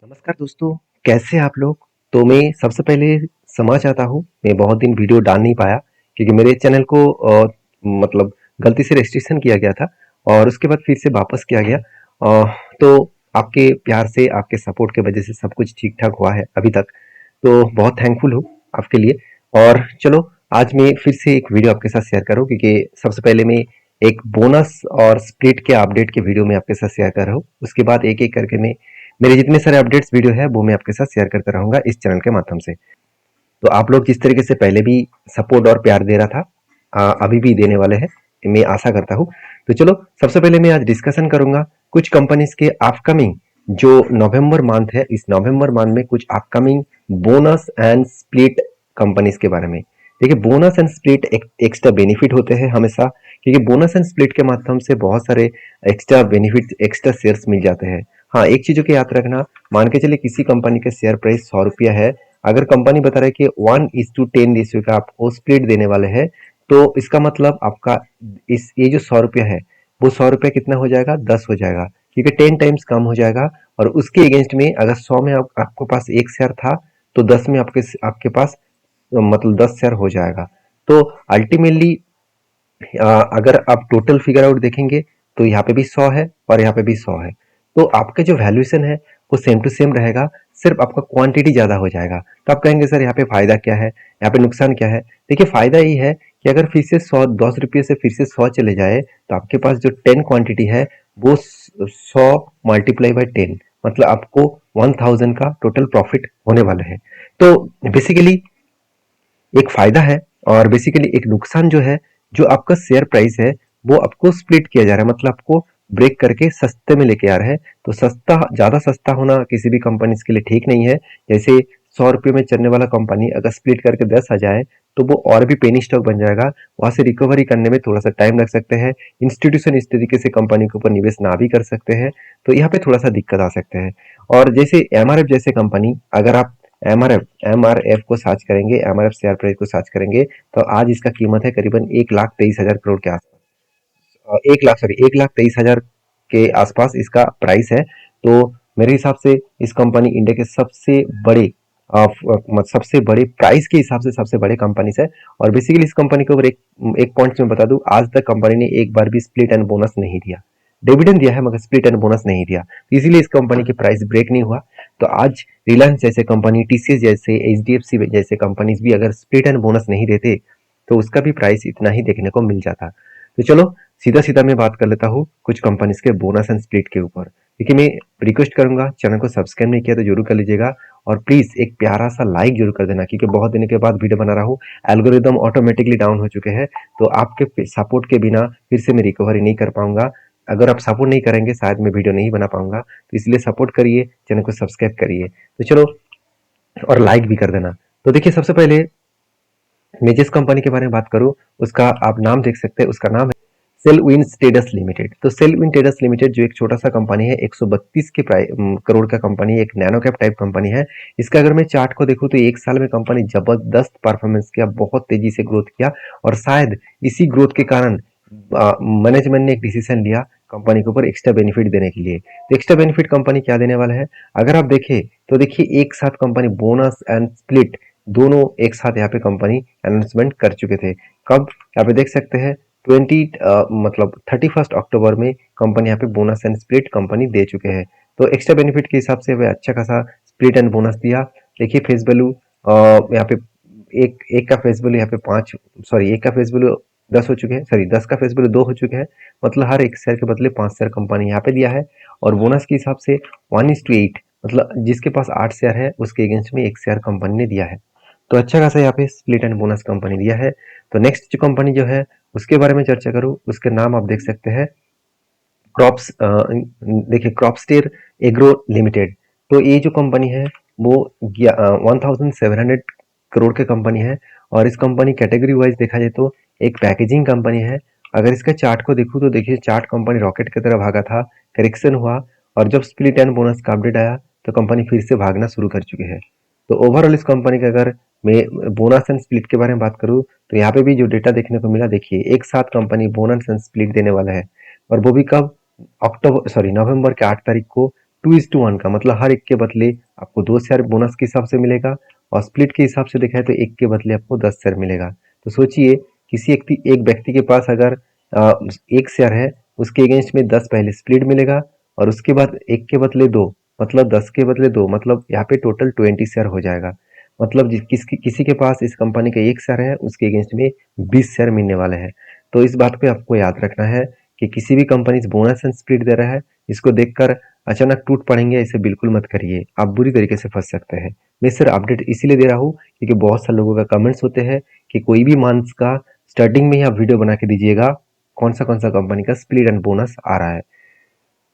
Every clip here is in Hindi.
नमस्कार दोस्तों, कैसे हैं आप लोग? तो मैं सबसे पहले क्षमा चाहता हूँ, मैं बहुत दिन वीडियो डाल नहीं पाया क्योंकि मेरे चैनल को मतलब गलती से रेजिस्ट्रेशन किया गया था और उसके बाद फिर से वापस किया गया। तो आपके प्यार से, आपके सपोर्ट की वजह से सब कुछ ठीक-ठाक हुआ है अभी तक, तो बहुत थैंकफुल हूँ आपके लिए। और चलो आज मैं फिर से एक वीडियो आपके साथ शेयर कर रहा हूँ क्योंकि सबसे पहले मैं एक बोनस और स्प्लिट के अपडेट के वीडियो में आपके साथ शेयर कर रहा हूँ। उसके बाद एक-एक करके मैं मेरे जितने सारे अपडेट्स वीडियो है वो मैं आपके साथ शेयर करता रहूंगा इस चैनल के माध्यम से। तो आप लोग जिस तरीके से पहले भी सपोर्ट और प्यार दे रहा था, अभी भी देने वाले हैं, मैं आशा करता हूँ। तो चलो सबसे पहले मैं आज डिस्कशन करूंगा कुछ कंपनीज के अपकमिंग जो नवंबर मंथ है, इस नवंबर मंथ में कुछ upcoming bonus and split companies के बारे में। देखिए, बोनस एंड स्प्लिट एक एक्स्ट्रा बेनिफिट होते हैं हमेशा, क्योंकि बोनस एंड स्प्लिट के माध्यम से बहुत सारे एक्स्ट्रा बेनिफिट, एक्स्ट्रा शेयर्स मिल जाते हैं। हाँ, एक चीजों को याद रखना, मान के चले किसी कंपनी का शेयर प्राइस 100 रुपया है, अगर कंपनी बता रहा है कि 1:10 रेशियो का आपको स्प्लिट देने वाले हैं, तो इसका मतलब आपका इस ये जो 100 रुपया है वो 100 रुपया कितना हो जाएगा, 10 हो जाएगा, क्योंकि 10 टाइम्स कम हो जाएगा। और उसके अगेंस्ट में अगर 100 में आपको पास एक शेयर था, तो 10 में आपके आपके पास मतलब 10 शेयर हो जाएगा। तो अल्टीमेटली अगर आप टोटल फिगर आउट देखेंगे तो यहाँ पे भी 100 है और यहाँ पे भी 100 है, तो आपका जो वैल्यूएशन है वो सेम टू सेम रहेगा, सिर्फ आपका क्वांटिटी ज्यादा हो जाएगा। तो आप कहेंगे सर यहाँ पे फायदा क्या है, यहाँ पे नुकसान क्या है? देखिए, फायदा यही है कि अगर फिर से 100 10 रुपये से फिर से 100 चले जाए, तो आपके पास जो 10 क्वांटिटी है वो 100 मल्टीप्लाई बाई 10, मतलब आपको 1000 का टोटल प्रॉफिट होने वाला है। तो बेसिकली एक फायदा है, और बेसिकली एक नुकसान जो है, जो आपका शेयर प्राइस है वो आपको स्प्लिट किया जा रहा है, मतलब आपको ब्रेक करके सस्ते में लेके आ रहा है। तो सस्ता, ज्यादा सस्ता होना किसी भी कंपनी के लिए ठीक नहीं है। जैसे 100 रुपये में चलने वाला कंपनी अगर स्प्लिट करके 10 आ जाए, तो वो और भी पेनी स्टॉक बन जाएगा, वहां से रिकवरी करने में थोड़ा सा टाइम लग सकते हैं। इंस्टीट्यूशन इस तरीके से कंपनी के ऊपर निवेश ना भी कर सकते हैं, तो यहाँ पे थोड़ा सा दिक्कत आ सकते हैं। और जैसे एमआरएफ जैसे कंपनी, अगर आप एमआरएफ को सर्च करेंगे, एमआरएफ शेयर प्राइस को सर्च करेंगे, तो आज इसका कीमत है करीबन 1,23,000 करोड़ के आसपास, 1,23,000 के आसपास इसका प्राइस है। तो मेरे हिसाब से इस कंपनी इंडिया के सबसे बड़े सबसे बड़े प्राइस के हिसाब से सबसे बड़े कंपनी है। और बेसिकली इस कंपनी के ऊपर एक एक पॉइंट में बता दूं, आज तक कंपनी ने एक बार भी स्प्लिट एंड बोनस नहीं दिया। डिविडेंड दिया है मगर स्प्लिट एंड बोनस नहीं दिया, तो इसीलिए इस कंपनी की प्राइस ब्रेक नहीं हुआ। तो आज रिलायंस जैसे कंपनी, टीसीएस जैसे, एचडीएफसी जैसे कंपनीज भी अगर स्प्लिट एंड बोनस नहीं देते, तो उसका भी प्राइस इतना ही देखने को मिल जाता। तो चलो सीधा सीधा मैं बात कर लेता हूँ कुछ कंपनीज के बोनस एंड स्प्लिट के ऊपर। देखिए, मैं रिक्वेस्ट करूंगा, चैनल को सब्सक्राइब नहीं किया तो जरूर कर लीजिएगा, और प्लीज एक प्यारा सा लाइक जरूर कर देना, क्योंकि बहुत दिनों के बाद वीडियो बना रहा हूँ। एल्गोरिदम ऑटोमेटिकली डाउन हो चुके हैं, तो आपके सपोर्ट के बिना फिर से मैं रिकवरी नहीं कर पाऊंगा। अगर आप सपोर्ट नहीं करेंगे शायद मैं वीडियो नहीं बना पाऊंगा, तो इसलिए सपोर्ट करिए, चैनल को सब्सक्राइब करिए। तो चलो, और लाइक भी कर देना। तो देखिए, सबसे पहले मैं जिस कंपनी के बारे में बात करूं, उसका आप नाम देख सकते हैं, उसका नाम है सेलविन ट्रेडर्स लिमिटेड। तो सेलविन ट्रेडर्स लिमिटेड जो एक छोटा सा कंपनी है, 132 के करोड़ का कंपनी है, एक नैनो कैप टाइप कंपनी है। इसका अगर मैं चार्ट को देखूं तो एक साल में कंपनी जबरदस्त परफॉर्मेंस किया, बहुत तेजी से ग्रोथ किया, और शायद इसी ग्रोथ के कारण मैनेजमेंट ने एक डिसीजन लिया कंपनी के ऊपर एक्स्ट्रा बेनिफिट देने के लिए। तो एक्स्ट्रा बेनिफिट कंपनी क्या देने वाला है, अगर आप देखें तो देखिए, एक साथ कंपनी बोनस एंड स्प्लिट दोनों एक साथ यहाँ पे कंपनी अनाउंसमेंट कर चुके थे। कब? यहाँ पे देख सकते हैं 31 अक्टूबर में कंपनी यहाँ पे बोनस एंड स्प्लिट कंपनी दे चुके हैं। तो एक्स्ट्रा बेनिफिट के हिसाब से वे अच्छा खासा स्प्लिट एंड बोनस दिया। देखिए, फेस वैल्यू यहाँ पे एक एक का फेस वैल्यू यहाँ पे 5, सॉरी, एक का फेस वैल्यू 10 हो चुके हैं, सॉरी 10 का फेस वैल्यू 2 हो चुके हैं, मतलब हर एक शेयर के बदले 5 शेयर कंपनी यहाँ पे दिया है। और बोनस के हिसाब से 1:8, मतलब जिसके पास 8 शेयर है उसके अगेंस्ट में एक शेयर कंपनी ने दिया है। तो अच्छा खासा यहाँ पे स्प्लिट एंड बोनस कंपनी दिया है। तो नेक्स्ट जो कंपनी जो है उसके बारे में चर्चा करूँ, उसके नाम आप देख सकते हैं, क्रॉप्स, देखिए क्रॉपस्टेर एग्रो लिमिटेड। तो ये जो कंपनी है वो 1700 करोड़ की कंपनी है, और इस कंपनी कैटेगरी वाइज देखा जाए तो एक पैकेजिंग कंपनी है। अगर इसका चार्ट को देखूँ तो देखिए, चार्ट कंपनी रॉकेट की तरह भागा था, करेक्शन हुआ, और जब स्प्लिट एंड बोनस का अपडेट आया तो कंपनी फिर से भागना शुरू कर चुकी है। तो ओवरऑल इस कंपनी का अगर मैं बोनस एंड स्प्लिट के बारे में बात करूँ, तो यहाँ पे भी जो डेटा देखने को मिला, देखिए एक साथ कंपनी बोनस एंड स्प्लिट देने वाला है, और वो भी कब? नवंबर के 8 तारीख को 2:1 का, मतलब हर एक के बदले आपको 2 शेयर बोनस के हिसाब से मिलेगा, और स्प्लिट के हिसाब से देखा है तो एक के बदले आपको 10 शेयर मिलेगा। तो सोचिए, किसी एक व्यक्ति के पास अगर एक शेयर है, उसके अगेंस्ट में 10 पहले स्प्लिट मिलेगा, और उसके बाद एक के बदले दो, मतलब 10 के बदले दो, मतलब यहाँ पे टोटल 20 शेयर हो जाएगा। मतलब किसी के पास इस कंपनी का एक शेयर है, उसके अगेंस्ट में 20 शेयर मिलने वाले हैं। तो इस बात पे आपको याद रखना है कि किसी भी कंपनी बोनस एंड स्प्लिट दे रहा है, इसको देखकर अचानक टूट पड़ेंगे ऐसे बिल्कुल मत करिए, आप बुरी तरीके से फंस सकते हैं। मैं सिर्फ अपडेट इसीलिए दे रहा हूँ क्योंकि बहुत सारे लोगों का कमेंट्स होते हैं कि कोई भी मंथ का स्टार्टिंग में ही आप वीडियो बना के दीजिएगा कौन सा कंपनी का स्प्लिट एंड बोनस आ रहा है।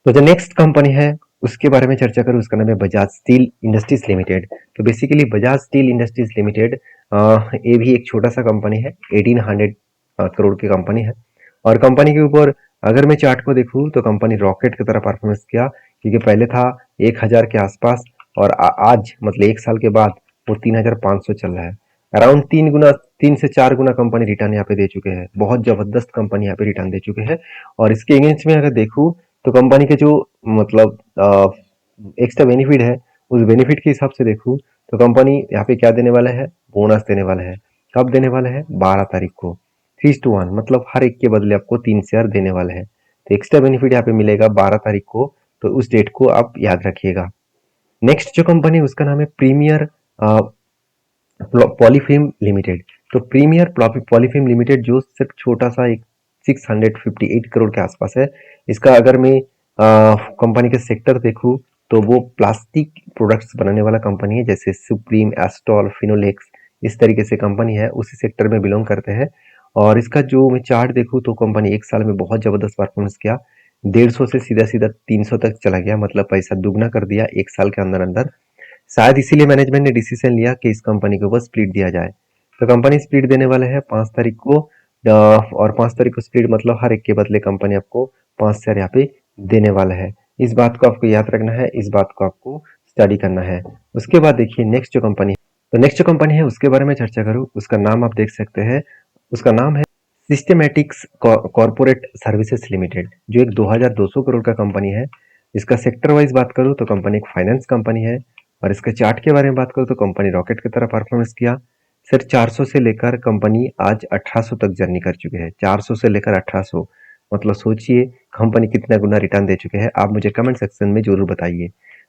तो जो नेक्स्ट कंपनी है उसके बारे में चर्चा करूँ, उसका नाम है बजाज स्टील इंडस्ट्रीज लिमिटेड। तो basically Bajaj steel industries limited ये भी एक छोटा सा कंपनी है, 1800 करोड़ की कंपनी है। और कंपनी के ऊपर अगर मैं चार्ट को देखूँ तो कंपनी रॉकेट की तरह परफॉर्मेंस किया, क्योंकि पहले था 1000 के आसपास, और आज मतलब एक साल के बाद वो 3500 चल रहा है। अराउंड 3 से 4 गुना कंपनी रिटर्न यहाँ पे दे चुके हैं। बहुत जबरदस्त कंपनी यहाँ पे रिटर्न दे चुके हैं। और इसके अगेंस्ट में अगर देखूँ तो कंपनी के जो मतलब एक्स्ट्रा बेनिफिट है, उस बेनिफिट के हिसाब से देखूँ तो कंपनी यहाँ पे क्या देने वाला है, बोनस देने वाला है। कब देने वाला है, 12 तारीख को, 3:1, मतलब हर एक के बदले आपको 3 शेयर देने वाले हैं। तो एक्स्ट्रा बेनिफिट यहाँ पे मिलेगा 12 तारीख को, तो उस डेट को आप याद रखिएगा। नेक्स्ट जो कंपनी उसका नाम है प्रीमियर पॉलीफिल्म लिमिटेड। तो प्रीमियर पॉलीफिल्म लिमिटेड जो सिर्फ छोटा सा एक 658 करोड़ के आसपास है। इसका अगर मैं कंपनी के सेक्टर देखूँ तो वो प्लास्टिक प्रोडक्ट्स बनाने वाला कंपनी है, जैसे सुप्रीम, एस्टॉल, फिनोलेक्स, इस तरीके से कंपनी है, उसी सेक्टर में बिलोंग करते हैं। और इसका जो मैं चार्ट देखूँ तो कंपनी एक साल में बहुत जबरदस्त परफॉर्मेंस किया, 150 से सीधा सीधा 300 तक चला गया, मतलब पैसा दुगना कर दिया एक साल के अंदर अंदर। शायद इसीलिए मैनेजमेंट ने डिसीजन लिया कि इस कंपनी के ऊपर स्प्लिट दिया जाए। तो कंपनी स्प्लिट देने वाले हैं 5 तारीख को, और 5 तारीख को स्प्लिट मतलब हर एक के बदले कंपनी आपको 5 शेयर यहाँ पे देने वाला है। इस बात को आपको याद रखना है, इस बात को आपको स्टडी करना है। उसके बाद देखिए नेक्स्ट जो कंपनी है, तो नेक्स्ट जो कंपनी है उसके बारे में चर्चा करूँ, उसका नाम आप देख सकते हैं, उसका नाम है सिस्टेमैटिक्स कॉर्पोरेट सर्विसेज लिमिटेड, जो एक 2200 करोड़ का कंपनी है। इसका सेक्टर वाइज बात करूँ तो कंपनी एक फाइनेंस कंपनी है। और इसके चार्ट के बारे में बात करूँ तो कंपनी रॉकेट की तरह परफॉर्मेंस किया। सिर्फ 400 से लेकर कंपनी आज 1800 तक जर्नी कर चुके हैं, 400 से लेकर 1800, मतलब सोचिए कंपनी कितना गुना रिटर्न दे चुके हैं। आप मुझे कमेंट सेक्शन में जरूर बताइए।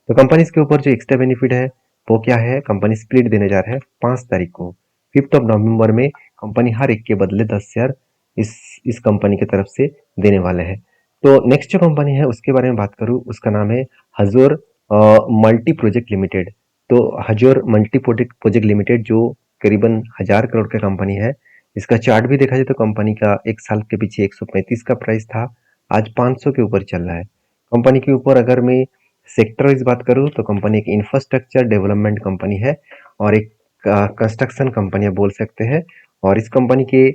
तो कंपनी के ऊपर जो एक्स्ट्रा बेनिफिट है वो क्या है, कंपनी स्प्लिट देने जा रहा है 5 तारीख को, 5 नवंबर में कंपनी हर एक के बदले 10 शेयर इस कंपनी की तरफ से देने वाले हैं। तो नेक्स्ट जो कंपनी है उसके बारे में बात करूँ, उसका नाम है हजोर मल्टी प्रोजेक्ट लिमिटेड। तो हजोर मल्टी प्रोजेक्ट लिमिटेड जो करीबन 1000 करोड़ का कंपनी है। इसका चार्ट भी देखा जाए तो कंपनी का एक साल के पीछे 135 का प्राइस था, आज 500 के ऊपर चल रहा है। कंपनी के ऊपर अगर मैं सेक्टर वाइज बात करूँ तो कंपनी एक इंफ्रास्ट्रक्चर डेवलपमेंट कंपनी है, और एक कंस्ट्रक्शन कंपनी बोल सकते हैं। और इस कंपनी के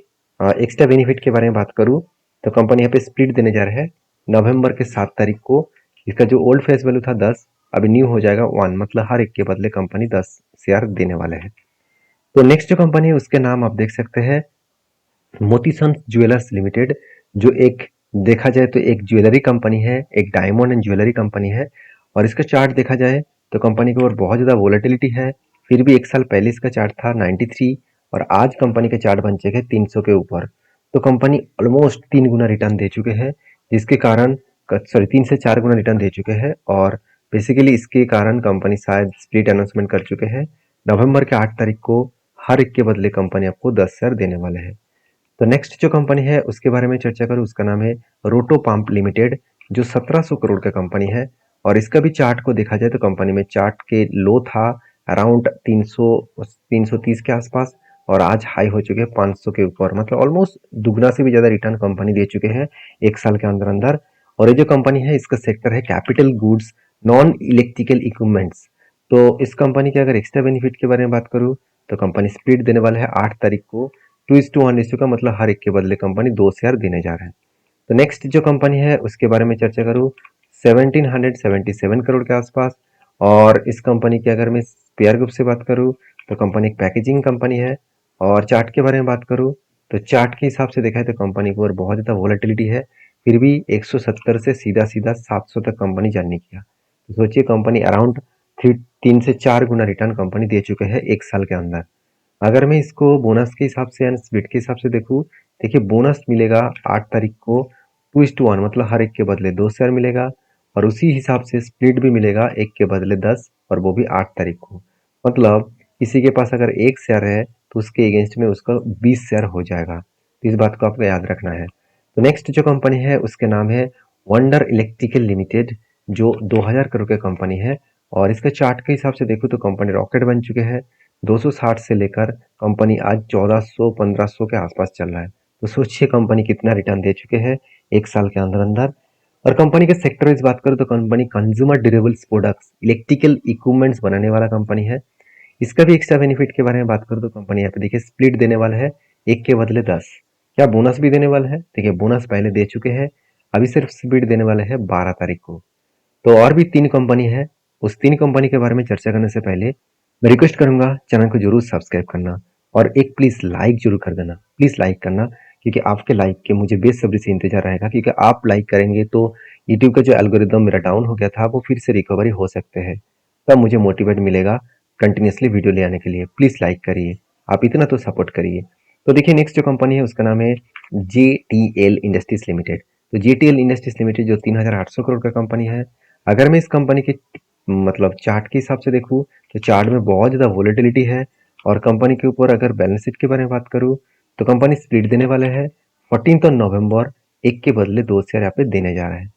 एक्स्ट्रा बेनिफिट के बारे में बात करूँ तो कंपनी यहाँ पे स्प्लिट देने जा रहा है नवंबर के 7 तारीख को। इसका जो ओल्ड फेस वैल्यू था 10, अभी न्यू हो जाएगा 1, मतलब हर एक के बदले कंपनी 10 शेयर देने वाले हैं। तो नेक्स्ट जो कंपनी है उसके नाम आप देख सकते हैं, मोतीसंस ज्वेलर्स लिमिटेड, जो एक देखा जाए तो एक ज्वेलरी कंपनी है, एक डायमंड एंड ज्वेलरी कंपनी है। और इसका चार्ट देखा जाए तो कंपनी के ऊपर बहुत ज़्यादा वोलेटिलिटी है, फिर भी एक साल पहले इसका चार्ट था 93, और आज कंपनी का चार्ट बन चुके 300 के ऊपर। तो कंपनी ऑलमोस्ट 3 गुना रिटर्न दे चुके हैं, जिसके कारण सॉरी 3 से 4 गुना रिटर्न दे चुके हैं। और बेसिकली इसके कारण कंपनी शायद स्प्लिट अनाउंसमेंट कर चुके हैं। नवंबर के 8 तारीख को हर एक के बदले कंपनी आपको 10 शेयर देने वाले हैं। तो नेक्स्ट जो कंपनी है उसके बारे में चर्चा करूँ, उसका नाम है रोटो पंप लिमिटेड, जो 1700 करोड़ का कंपनी है। और इसका भी चार्ट को देखा जाए तो कंपनी में चार्ट के लो था अराउंड 330 के आसपास, और आज हाई हो चुके हैं 500 के ऊपर, मतलब ऑलमोस्ट दुगना से भी ज़्यादा रिटर्न कंपनी दे चुके हैं एक साल के अंदर अंदर। और ये जो कंपनी है इसका सेक्टर है capital goods non electrical equipments. तो इस कंपनी के अगर एक्स्ट्रा बेनिफिट के बारे में बात करूँ तो कंपनी स्प्लिट देने वाला है 8 तारीख को, 2:1 का, मतलब हर एक के बदले कंपनी 2 शेयर देने जा रहा है। तो नेक्स्ट जो कंपनी है उसके बारे में चर्चा करूँ, 1777 करोड़ के आसपास। और इस कंपनी की अगर मैं पेयर ग्रुप से बात करूँ तो कंपनी एक पैकेजिंग कंपनी है। और चार्ट के बारे में बात करूँ तो चार्ट के हिसाब से देखा है तो कंपनी के ऊपर बहुत ज़्यादा वोलेटिलिटी है, फिर भी 170 से सीधा सीधा 700 तक कंपनी जर्नी किया। तो सोचिए कंपनी अराउंड 3 से 4 गुना रिटर्न कंपनी दे चुके हैं 1 साल के अंदर। अगर मैं इसको बोनस के हिसाब से एंड स्प्लिट के हिसाब से देखूँ, देखिए बोनस मिलेगा 8 तारीख को 2:1 मतलब हर एक के बदले 2 शेयर मिलेगा और उसी हिसाब से स्प्लिट भी मिलेगा 1 के बदले 10 और वो भी 8 तारीख को। मतलब किसी के पास अगर 1 शेयर है तो उसके अगेंस्ट में उसका 20 शेयर हो जाएगा। तो इस बात को आपको याद रखना है। तो नेक्स्ट जो कंपनी है उसके नाम है वंडर इलेक्ट्रिकल लिमिटेड, जो 2000 करोड़ की कंपनी है और इसके चार्ट के हिसाब से देखूँ तो कंपनी रॉकेट बन चुके हैं। 260 से लेकर कंपनी आज 1400-1500 के आसपास चल रहा है। तो सोचिए कंपनी कितना रिटर्न दे चुके हैं 1 साल के अंदर अंदर। और कंपनी के सेक्टर वाइज बात करूँ तो company consumer durables products electrical equipments बनाने वाला कंपनी है। इसका भी एक्स्ट्रा बेनिफिट के बारे में बात करूँ तो कंपनी यहाँ पे देखिए स्प्लिट देने वाला है 1 के बदले 10। क्या बोनस भी देने वाला है? देखिए बोनस पहले दे चुके हैं, अभी सिर्फ स्प्लिट देने वाले हैं 12 तारीख को। तो और भी 3 कंपनी है, उस 3 कंपनी के बारे में चर्चा करने से पहले मैं रिक्वेस्ट करूंगा चैनल को जरूर सब्सक्राइब करना और एक प्लीज लाइक जरूर कर देना, प्लीज लाइक करना, क्योंकि आपके लाइक के मुझे बेसब्री से इंतजार रहेगा, क्योंकि आप लाइक करेंगे तो यूट्यूब का जो एल्गोरिदम मेरा डाउन हो गया था वो फिर से रिकवरी हो सकते हैं, तब मुझे मोटिवेट मिलेगा कंटिन्यूसली वीडियो ले आने के लिए। प्लीज लाइक करिए, आप इतना तो सपोर्ट करिए। तो देखिए नेक्स्ट जो कंपनी है उसका नाम है JTL इंडस्ट्रीज लिमिटेड। तो JTL इंडस्ट्रीज लिमिटेड जो 3800 करोड़ का कंपनी है। अगर मैं इस कंपनी के मतलब चार्ट के हिसाब से देखूँ तो चार्ट में बहुत ज़्यादा वोलेटिलिटी है और कंपनी के ऊपर अगर बैलेंस शीट के बारे में बात करूँ तो कंपनी स्प्लिट देने वाले हैं 14 नवंबर 1 के बदले 2 शेयर यहाँ पे देने जा रहे हैं।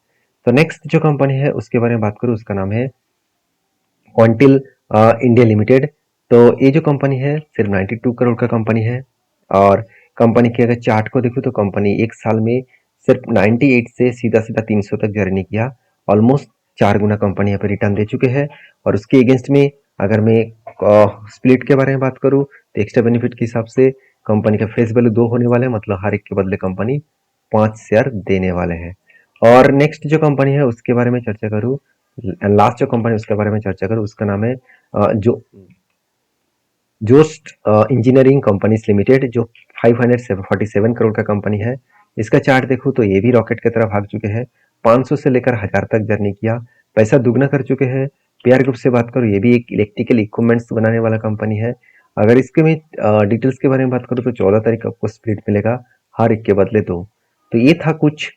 तो नेक्स्ट जो कंपनी है उसके बारे में बात करूँ उसका नाम है क्वांटिल इंडिया लिमिटेड। तो ये जो कंपनी है सिर्फ 92 करोड़ का कंपनी है और कंपनी के अगर चार्ट को देखूँ तो कंपनी 1 साल में सिर्फ 98 से सीधा सीधा 300 तक जर्नी किया। ऑलमोस्ट 4 गुना कंपनी यहाँ पे रिटर्न दे चुके हैं और उसके अगेंस्ट में अगर मैं स्प्लिट के बारे में बात करूँ तो एक्स्ट्रा बेनिफिट के हिसाब से कंपनी का फेस वैल्यू 2 होने वाले हैं, मतलब हर एक के बदले कंपनी 5 शेयर देने वाले हैं। और नेक्स्ट जो कंपनी है उसके बारे में चर्चा करूँ, लास्ट जो कंपनी उसके बारे में चर्चा करूँ उसका नाम है जो जोस्ट इंजीनियरिंग कंपनीज लिमिटेड, जो 547 करोड़ का कंपनी है। इसका चार्ट देखूँ तो ये भी रॉकेट की तरफ भाग चुके हैं, 500 से लेकर 1000 तक जर्नी किया, पैसा दुगना कर चुके हैं। पेयर ग्रुप से बात करूँ ये भी एक इलेक्ट्रिकल इक्विपमेंट्स बनाने वाला कंपनी है। अगर इसके में डिटेल्स के बारे में बात करूँ तो 14 तारीख को आपको स्प्लिट मिलेगा हर एक के बदले 2। तो ये था कुछ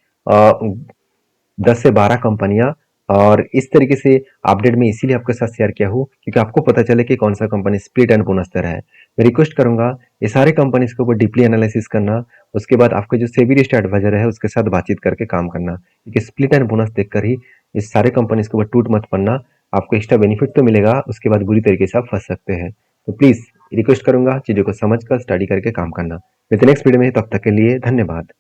10 से 12 कंपनियां और इस तरीके से अपडेट में इसीलिए आपके साथ शेयर किया हूँ क्योंकि आपको पता चले कि कौन सा कंपनी स्प्लिट एंड बोनस दे रहा है। मैं रिक्वेस्ट करूंगा ये सारे कंपनीज के ऊपर डीपली एनालिसिस करना, उसके बाद आपके जो सेबी रजिस्टर्ड एडवाइजर है उसके साथ बातचीत करके काम करना, क्योंकि स्प्लिट एंड बोनस देखकर ही इस सारे कंपनीज के ऊपर टूट मत पड़ना। आपको एक्स्ट्रा बेनिफिट तो मिलेगा, उसके बाद बुरी तरीके से आप फंस सकते हैं। तो प्लीज रिक्वेस्ट करूंगा चीजों को समझकर स्टडी करके काम करना। मिलते नेक्स्ट वीडियो में, तब तक के लिए धन्यवाद।